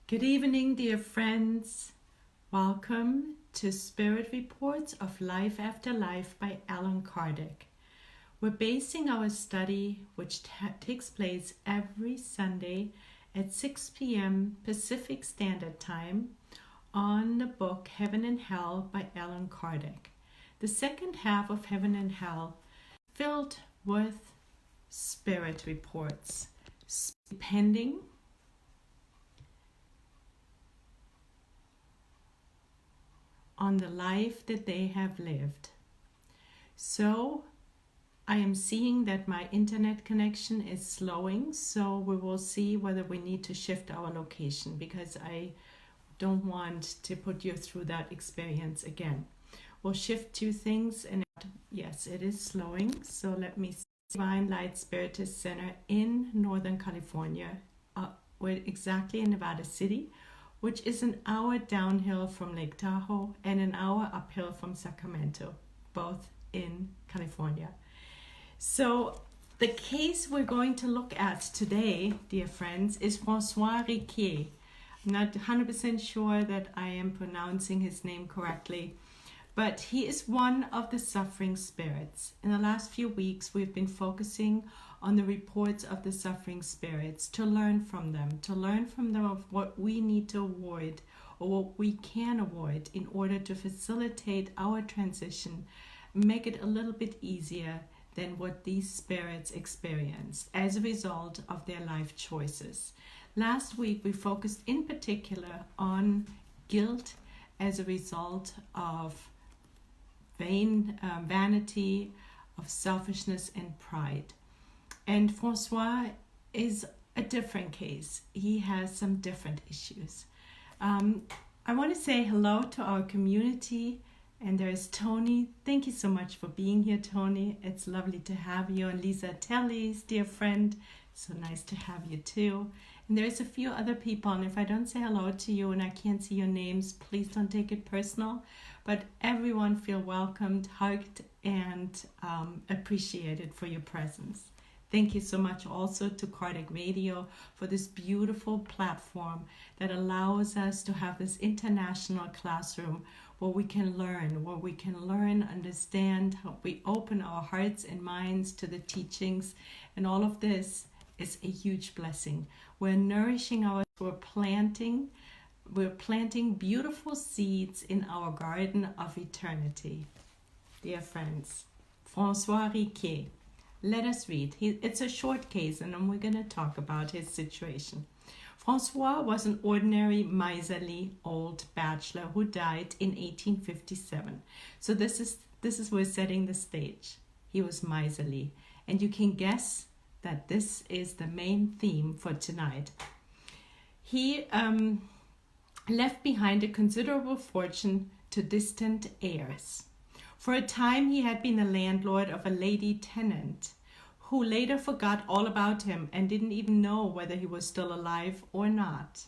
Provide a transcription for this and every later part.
Good evening, dear friends. Welcome to Spirit Reports of Life After Life by Allan Kardec. We're basing our study, which takes place every Sunday at 6 p.m. Pacific Standard Time, on the book Heaven and Hell by Allan Kardec. The second half of Heaven and Hell filled with spirit reports, depending on the life that they have lived. So I am seeing that my internet connection is slowing, so we will see whether we need to shift our location, because I don't want to put you through that experience again. We'll shift two things, and yes, it is slowing. So let me see. Divine Light Spiritist Center in Northern California. We're exactly in Nevada City, which is an hour downhill from Lake Tahoe and an hour uphill from Sacramento, both in California. So the case we're going to look at today, dear friends, is Francois Riquier. I'm not 100% sure that I am pronouncing his name correctly, but he is one of the suffering spirits. In the last few weeks, we've been focusing on the reports of the suffering spirits to learn from them of what we need to avoid or what we can avoid in order to facilitate our transition, make it a little bit easier than what these spirits experienced as a result of their life choices. Last week, we focused in particular on guilt as a result of vanity, of selfishness and pride. And Francois is a different case. He has some different issues. I want to say hello to our community. And there is Tony. Thank you so much for being here, Tony. It's lovely to have you. And Lisa Telly's dear friend. So nice to have you too. And there's a few other people. And if I don't say hello to you and I can't see your names, please don't take it personal. But everyone feel welcomed, hugged, and appreciated for your presence. Thank you so much also to Kardec Radio for this beautiful platform that allows us to have this international classroom where we can learn, understand, how we open our hearts and minds to the teachings. And all of this is a huge blessing. We're nourishing we're planting beautiful seeds in our garden of eternity. Dear friends, Francois Riquier. Let us read. It's a short case, and then we're going to talk about his situation. Francois was an ordinary, miserly old bachelor who died in 1857. So this is we're setting the stage. He was miserly, and you can guess that this is the main theme for tonight. He left behind a considerable fortune to distant heirs. For a time, he had been the landlord of a lady tenant who later forgot all about him and didn't even know whether he was still alive or not.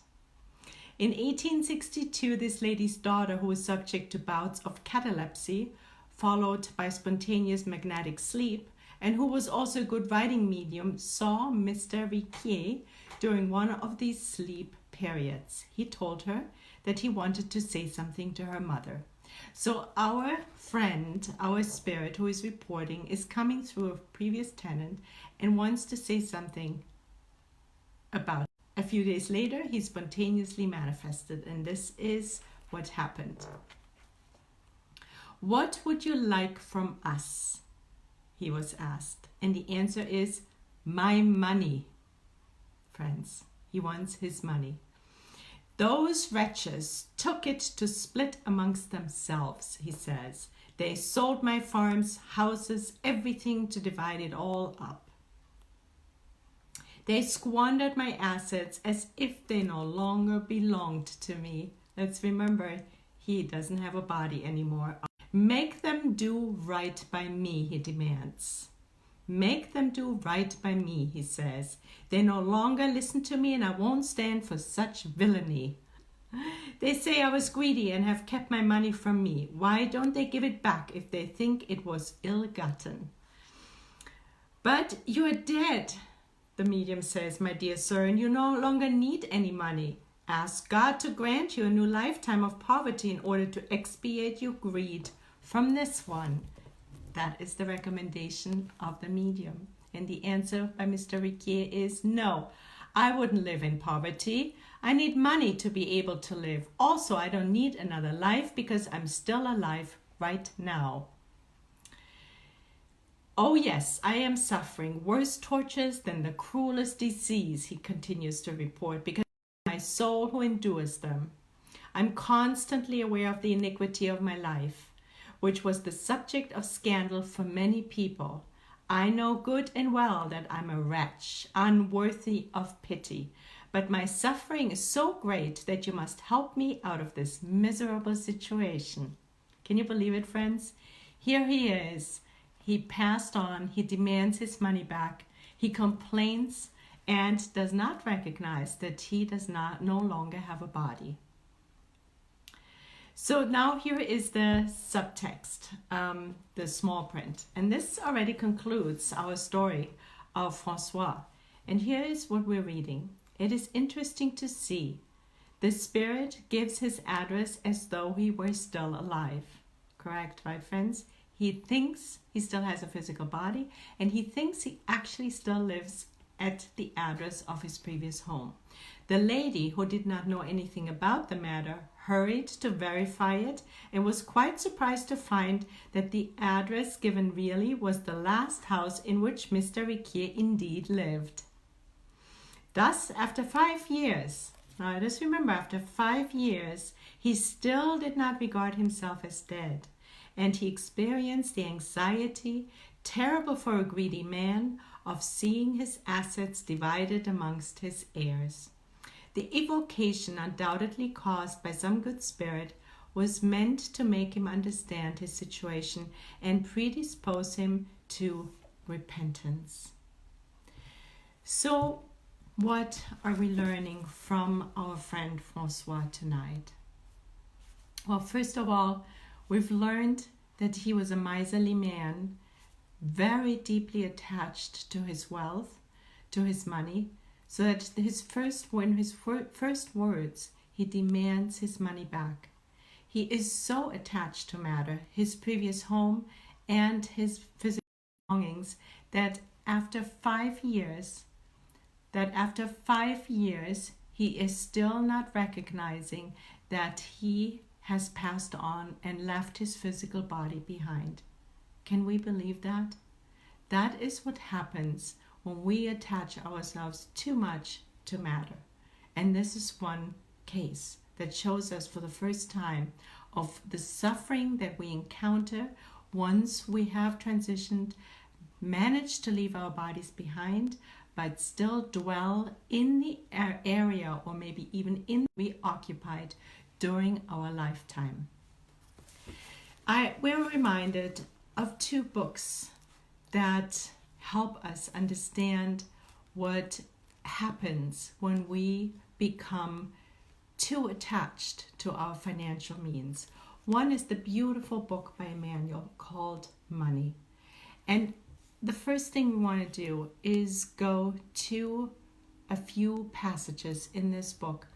In 1862, this lady's daughter, who was subject to bouts of catalepsy, followed by spontaneous magnetic sleep, and who was also a good writing medium, saw Mr. Riquier during one of these sleep periods. He told her that he wanted to say something to her mother. So our friend, our spirit who is reporting, is coming through a previous tenant and wants to say something about it. A few days later, he spontaneously manifested, and this is what happened. "What would you like from us?" he was asked. And the answer is, "My money." Friends, he wants his money. "Those wretches took it to split amongst themselves," he says. "They sold my farms, houses, everything to divide it all up. They squandered my assets as if they no longer belonged to me." Let's remember, he doesn't have a body anymore. "Make them do right by me," he demands. "Make them do right by me," he says. "They no longer listen to me, and I won't stand for such villainy. They say I was greedy and have kept my money from me. Why don't they give it back if they think it was ill-gotten?" "But you are dead," the medium says, "my dear sir, and you no longer need any money. Ask God to grant you a new lifetime of poverty in order to expiate your greed from this one. That is the recommendation of the medium. And the answer by Mr. Riquier is no. I wouldn't live in poverty. I need money to be able to live. Also, I don't need another life because I'm still alive right now. Oh yes, I am suffering worse tortures than the cruelest disease, he continues to report, because my soul who endures them. I'm constantly aware of the iniquity of my life, which was the subject of scandal for many people. I know good and well that I'm a wretch, unworthy of pity, but my suffering is so great that you must help me out of this miserable situation. Can you believe it, friends? Here he is. He passed on. He demands his money back. He complains and does not recognize that he does no longer have a body. So now here is the subtext, the small print. And this already concludes our story of Francois. And here is what we're reading. It is interesting to see. The spirit gives his address as though he were still alive. Correct, right, friends? He thinks he still has a physical body, and he thinks he actually still lives at the address of his previous home. The lady, who did not know anything about the matter, hurried to verify it and was quite surprised to find that the address given really was the last house in which Mr. Riquier indeed lived. Thus, after 5 years, now just remember, after 5 years, he still did not regard himself as dead, and he experienced the anxiety, terrible for a greedy man, of seeing his assets divided amongst his heirs. The evocation, undoubtedly caused by some good spirit, was meant to make him understand his situation and predispose him to repentance. So, what are we learning from our friend Francois tonight? Well, first of all, we've learned that he was a miserly man, very deeply attached to his wealth, to his money, so that in his first words, he demands his money back. He is so attached to matter, his previous home and his physical belongings, that after 5 years, he is still not recognizing that he has passed on and left his physical body behind. Can we believe that? That is what happens when we attach ourselves too much to matter. And this is one case that shows us for the first time of the suffering that we encounter once we have transitioned, managed to leave our bodies behind, but still dwell in the area or maybe even in we occupied during our lifetime. We're reminded of 2 books that help us understand what happens when we become too attached to our financial means. One is the beautiful book by Emmanuel called Money. And the first thing we want to do is go to a few passages in this book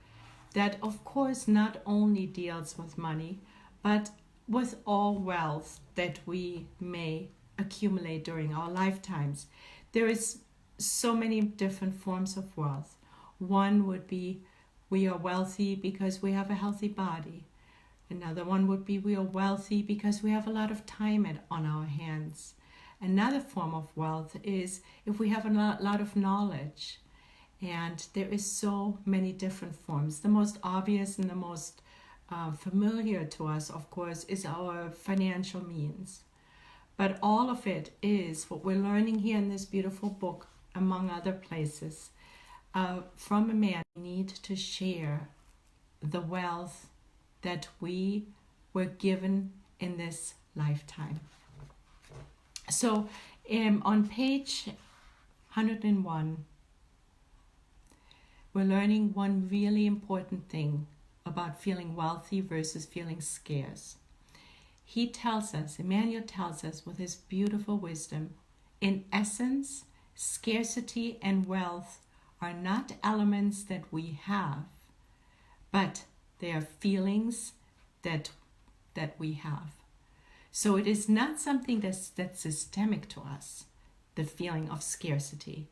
that, of course, not only deals with money, but with all wealth that we may accumulate during our lifetimes. There is so many different forms of wealth. One would be we are wealthy because we have a healthy body. Another one would be we are wealthy because we have a lot of time on our hands. Another form of wealth is if we have a lot of knowledge. And there is so many different forms. The most obvious and the most familiar to us, of course, is our financial means. But all of it is what we're learning here in this beautiful book, among other places, from a man. We need to share the wealth that we were given in this lifetime. So on page 101, we're learning one really important thing about feeling wealthy versus feeling scarce. He tells us, Emmanuel tells us with his beautiful wisdom, in essence, scarcity and wealth are not elements that we have, but they are feelings that we have. So it is not something that's systemic to us, the feeling of scarcity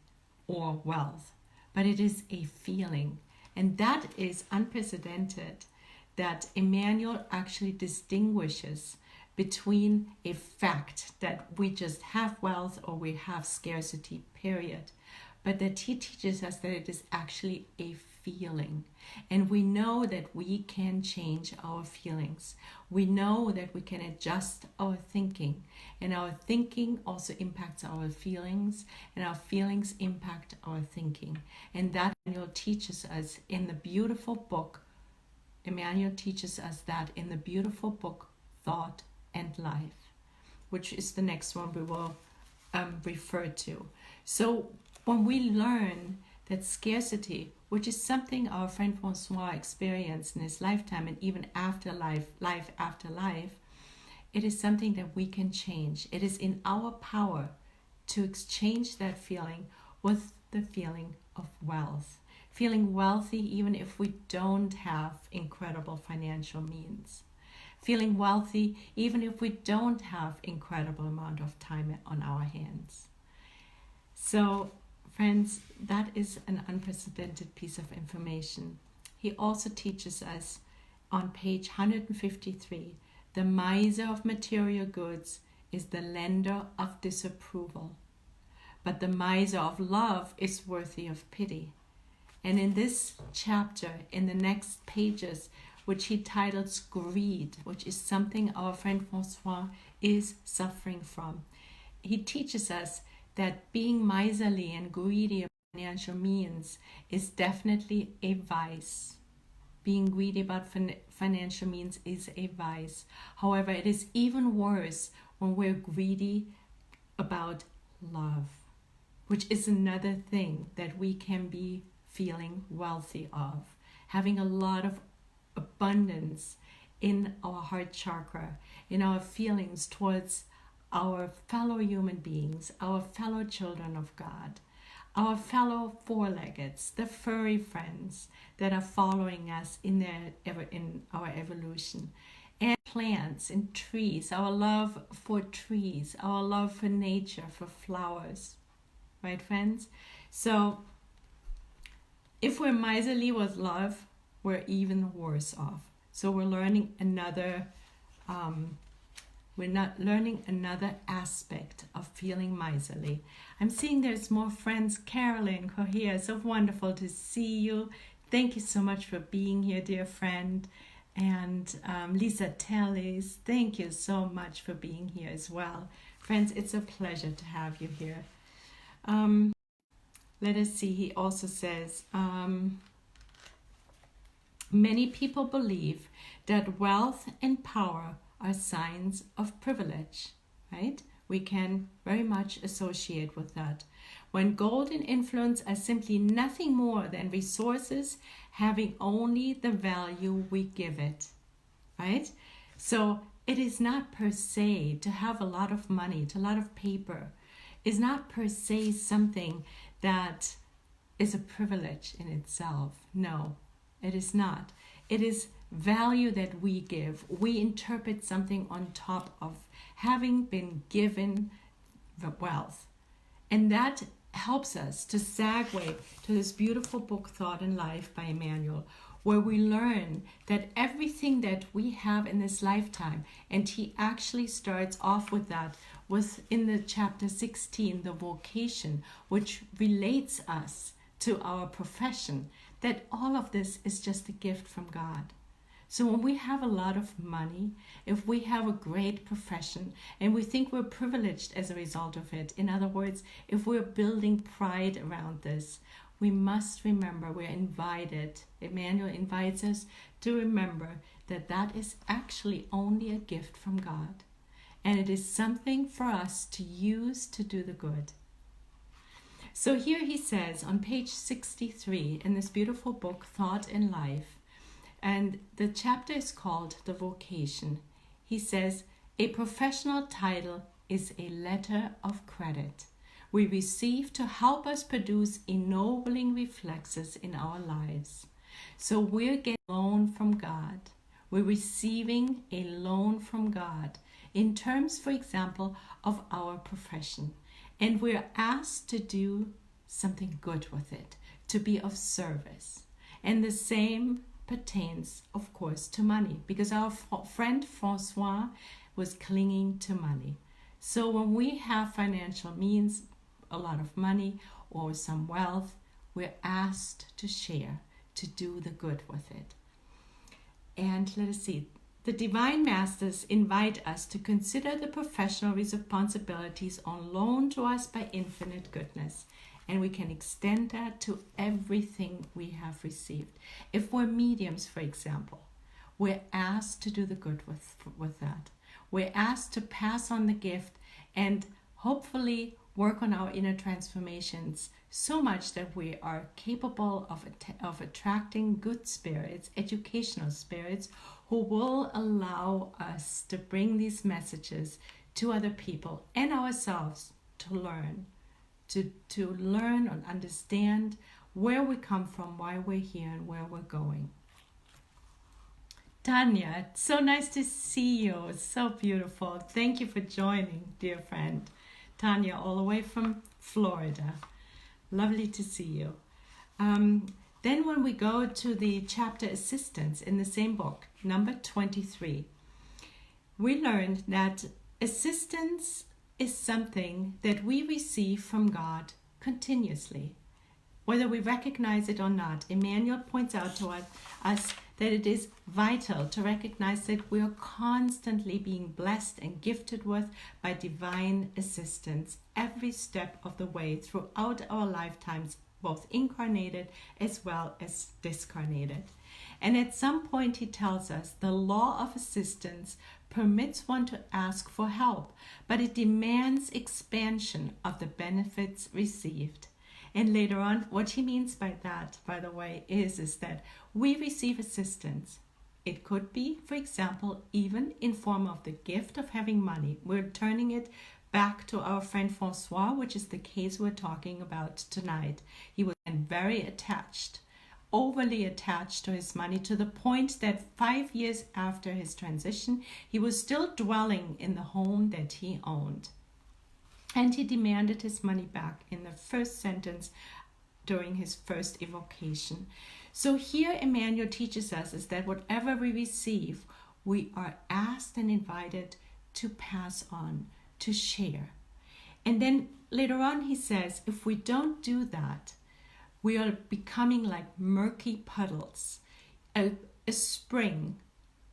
or wealth, but it is a feeling. And that is unprecedented, that Emmanuel actually distinguishes between a fact that we just have wealth or we have scarcity, period, but that he teaches us that it is actually a feeling. And we know that we can change our feelings. We know that we can adjust our thinking, and our thinking also impacts our feelings, and our feelings impact our thinking. And that Emmanuel teaches us in the beautiful book. Emmanuel teaches us that in the beautiful book, Thought and Life, which is the next one we will refer to. So when we learn that scarcity, which is something our friend Francois experienced in his lifetime and even after life after life, it is something that we can change. It is in our power to exchange that feeling with the feeling of wealth. Feeling wealthy even if we don't have incredible financial means. Feeling wealthy even if we don't have incredible amount of time on our hands. So, friends, that is an unprecedented piece of information. He also teaches us on page 153, the miser of material goods is the lender of disapproval, but the miser of love is worthy of pity. And in this chapter, in the next pages, which he titles Greed, which is something our friend Francois is suffering from, he teaches us that being miserly and greedy about financial means is definitely a vice. Being greedy about financial means is a vice. However, it is even worse when we're greedy about love, which is another thing that we can be feeling wealthy of. Having a lot of abundance in our heart chakra, in our feelings towards our fellow human beings, our fellow children of God, our fellow four-leggeds, the furry friends that are following us in our evolution, and plants and trees, our love for trees, our love for nature, for flowers, right, friends? So if we're miserly with love, we're even worse off. So we're learning another aspect of feeling miserly. I'm seeing there's more friends. Carolyn, Correa, so wonderful to see you. Thank you so much for being here, dear friend. And Lisa Telles, thank you so much for being here as well. Friends, it's a pleasure to have you here. Let us see, he also says, many people believe that wealth and power are signs of privilege, right? We can very much associate with that. When gold and influence are simply nothing more than resources having only the value we give it, right? So it is not per se to have a lot of money, to a lot of paper, is not per se something that is a privilege in itself. No, it is not. It is value that we give. We interpret something on top of having been given the wealth. And that helps us to segue to this beautiful book, Thought and Life by Emmanuel, where we learn that everything that we have in this lifetime, and he actually starts off with that within the chapter 16, the vocation, which relates us to our profession, that all of this is just a gift from God. So when we have a lot of money, if we have a great profession and we think we're privileged as a result of it, in other words, if we're building pride around this, we must remember we're invited. Emmanuel invites us to remember that that is actually only a gift from God. And it is something for us to use to do the good. So here he says on page 63 in this beautiful book, Thought and Life, and the chapter is called The Vocation. He says, a professional title is a letter of credit we receive to help us produce ennobling reflexes in our lives. So we're getting a loan from God. We're receiving a loan from God in terms, for example, of our profession. And we're asked to do something good with it, to be of service. And the same pertains, of course, to money, because our friend Francois was clinging to money. So when we have financial means, a lot of money or some wealth, we're asked to share, to do the good with it. And let us see. The Divine Masters invite us to consider the professional responsibilities on loan to us by infinite goodness. And we can extend that to everything we have received. If we're mediums, for example, we're asked to do the good with that. We're asked to pass on the gift and hopefully work on our inner transformations so much that we are capable of attracting good spirits, educational spirits, who will allow us to bring these messages to other people and ourselves to learn. To learn and understand where we come from, why we're here, and where we're going. Tanya, so nice to see you. It's so beautiful. Thank you for joining, dear friend. Tanya, all the way from Florida. Lovely to see you. Then when we go to the chapter Assistance in the same book, number 23, we learned that assistance is something that we receive from God continuously. Whether we recognize it or not, Emmanuel points out to us that it is vital to recognize that we are constantly being blessed and gifted with by divine assistance every step of the way throughout our lifetimes, both incarnated as well as discarnated. And at some point he tells us the law of assistance permits one to ask for help, but it demands expansion of the benefits received. And later on, what he means by that, by the way, is that we receive assistance. It could be, for example, even in form of the gift of having money. We're turning it back to our friend Francois, which is the case we're talking about tonight. He was very attached, overly attached to his money, to the point that 5 years after his transition, he was still dwelling in the home that he owned. And he demanded his money back in the first sentence during his first evocation. So here Emmanuel teaches us is that whatever we receive, we are asked and invited to pass on, to share. And then later on he says, if we don't do that, we are becoming like murky puddles. A spring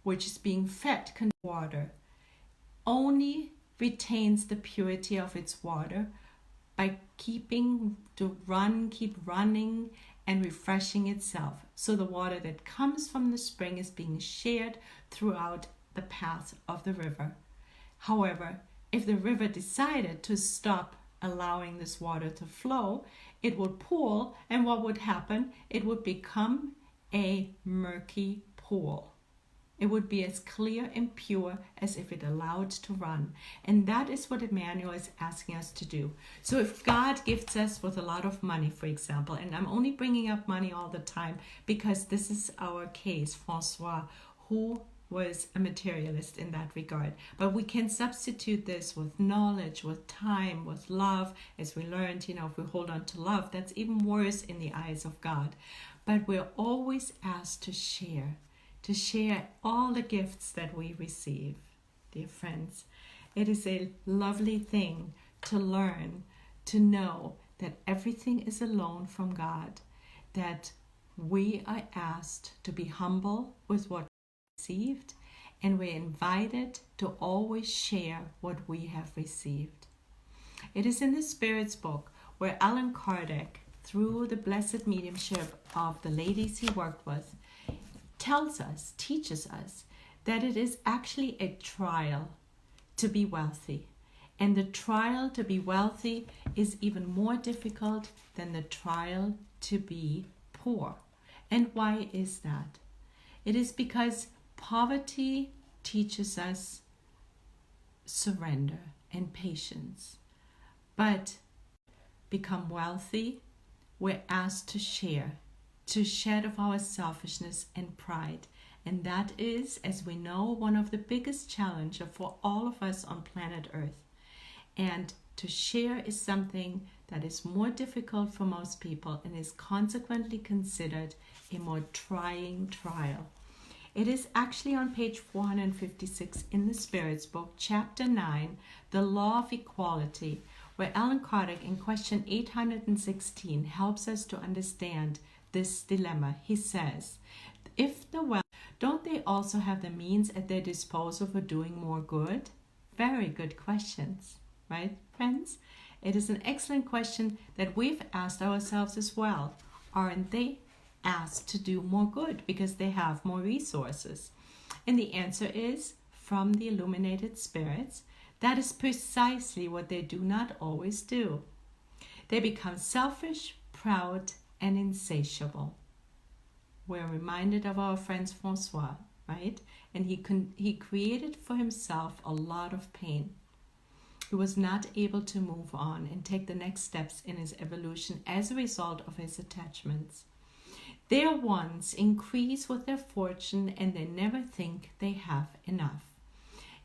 which is being fed with water only retains the purity of its water by keep running and refreshing itself. So the water that comes from the spring is being shared throughout the path of the river. However, if the river decided to stop allowing this water to flow, it would pool, and what would happen? It would become a murky pool. It would be as clear and pure as if it allowed to run. And that is what Emmanuel is asking us to do. So if God gifts us with a lot of money, for example, and I'm only bringing up money all the time because this is our case, Francois, who was a materialist in that regard. But we can substitute this with knowledge, with time, with love. As we learned, if we hold on to love, that's even worse in the eyes of God. But we're always asked to share all the gifts that we receive, dear friends. It is a lovely thing to learn, to know that everything is a loan from God, that we are asked to be humble with what we received, and we're invited to always share what we have received. It is in the Spirit's book where Allan Kardec, through the blessed mediumship of the ladies he worked with, teaches us that it is actually a trial to be wealthy. And the trial to be wealthy is even more difficult than the trial to be poor. And why is that? It is because poverty teaches us surrender and patience. But become wealthy, we're asked to share to shed of our selfishness and pride. And that is, as we know, one of the biggest challenges for all of us on planet Earth. And to share is something that is more difficult for most people and is consequently considered a more trying trial. It is actually on page 456 in the Spirit's Book, Chapter 9, The Law of Equality, where Allan Kardec in question 816 helps us to understand this dilemma. He says, if the wealthy, don't they also have the means at their disposal for doing more good? Very good questions, right, friends? It is an excellent question that we've asked ourselves as well. Aren't they asked to do more good because they have more resources? And the answer is, from the illuminated spirits, that is precisely what they do not always do. They become selfish, proud, and insatiable. We're reminded of our friend Francois, right? And he created for himself a lot of pain. He was not able to move on and take the next steps in his evolution as a result of his attachments. Their wants increase with their fortune and they never think they have enough.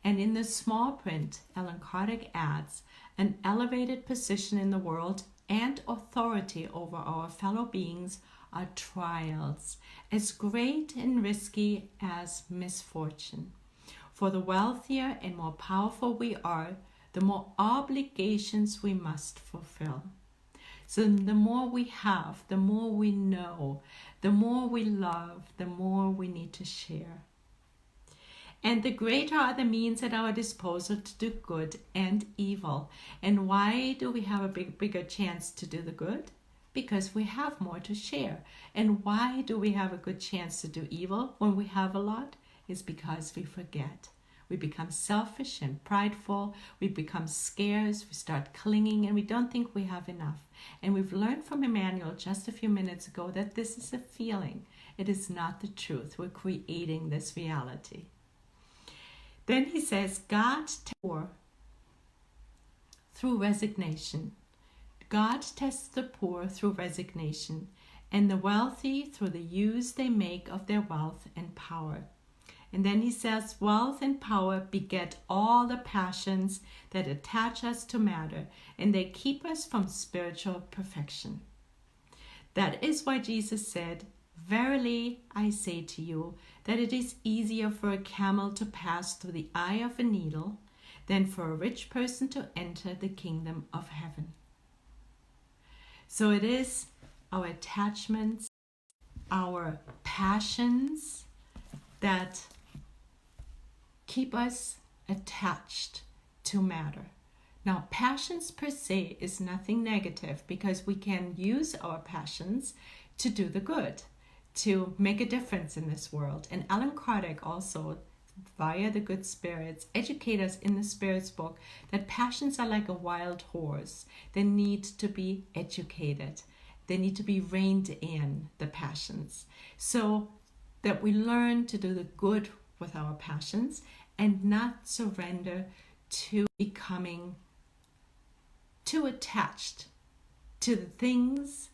And in the small print, Allan Kardec adds, an elevated position in the world and authority over our fellow beings are trials as great and risky as misfortune. For the wealthier and more powerful we are, the more obligations we must fulfill. So the more we have, the more we know, the more we love, the more we need to share. And the greater are the means at our disposal to do good and evil. And why do we have a bigger chance to do the good? Because we have more to share. And why do we have a good chance to do evil when we have a lot? It's because we forget. We become selfish and prideful. We become scarce. We start clinging and we don't think we have enough. And we've learned from Emmanuel just a few minutes ago that this is a feeling. It is not the truth. We're creating this reality. Then he says, God tests the poor through resignation. God tests the poor through resignation, and the wealthy through the use they make of their wealth and power. And then he says, wealth and power beget all the passions that attach us to matter, and they keep us from spiritual perfection. That is why Jesus said, verily I say to you, that it is easier for a camel to pass through the eye of a needle than for a rich person to enter the kingdom of heaven. So it is our attachments, our passions that keep us attached to matter. Now, passions per se is nothing negative because we can use our passions to do the good, to make a difference in this world. And Allan Kardec also, via the good spirits, educate us in the Spirit's Book that passions are like a wild horse. They need to be educated. They need to be reined in, the passions, so that we learn to do the good with our passions and not surrender to becoming too attached to the things.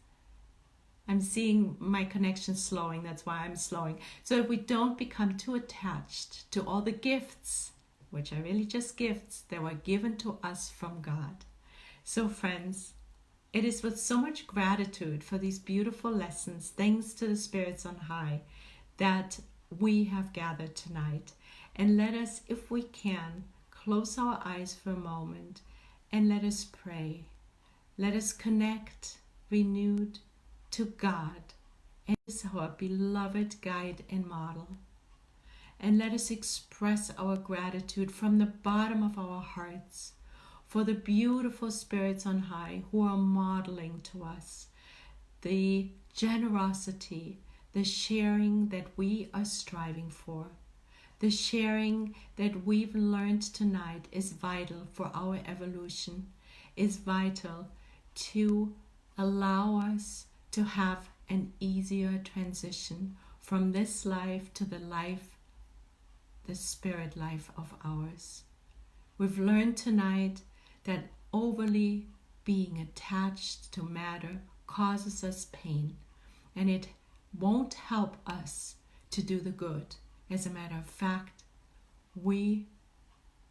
I'm seeing my connection slowing, that's why I'm slowing. So if we don't become too attached to all the gifts, which are really just gifts that were given to us from God. So friends, it is with so much gratitude for these beautiful lessons, thanks to the spirits on high, that we have gathered tonight. And let us, if we can, close our eyes for a moment and let us pray. Let us connect renewed to God and our beloved guide and model. And let us express our gratitude from the bottom of our hearts for the beautiful spirits on high who are modeling to us the generosity, the sharing that we are striving for. The sharing that we've learned tonight is vital for our evolution, is vital to allow us to have an easier transition from this life to the life, the spirit life of ours. We've learned tonight that overly being attached to matter causes us pain, and it won't help us to do the good. As a matter of fact, we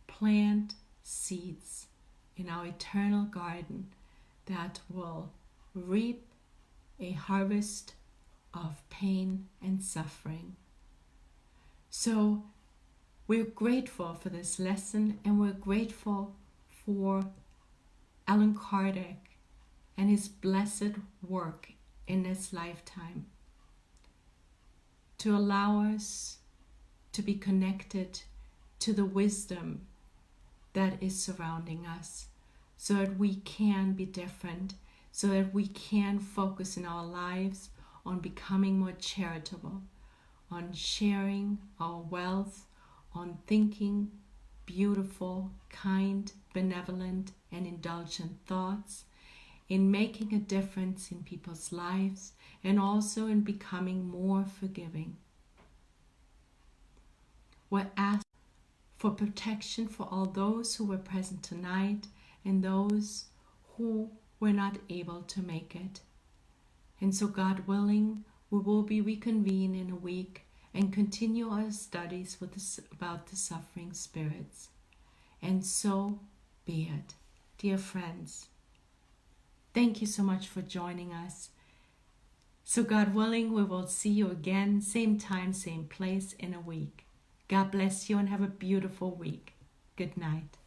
plant seeds in our eternal garden that will reap a harvest of pain and suffering. So we're grateful for this lesson, and we're grateful for Allan Kardec and his blessed work in this lifetime to allow us to be connected to the wisdom that is surrounding us, so that we can be different, so that we can focus in our lives on becoming more charitable, on sharing our wealth, on thinking beautiful, kind, benevolent, and indulgent thoughts, in making a difference in people's lives, and also in becoming more forgiving. We're asked for protection for all those who were present tonight and those who were not able to make it. And so, God willing, we will be reconvened in a week and continue our studies about the suffering spirits. And so be it. Dear friends, thank you so much for joining us. So God willing, we will see you again, same time, same place in a week. God bless you and have a beautiful week. Good night.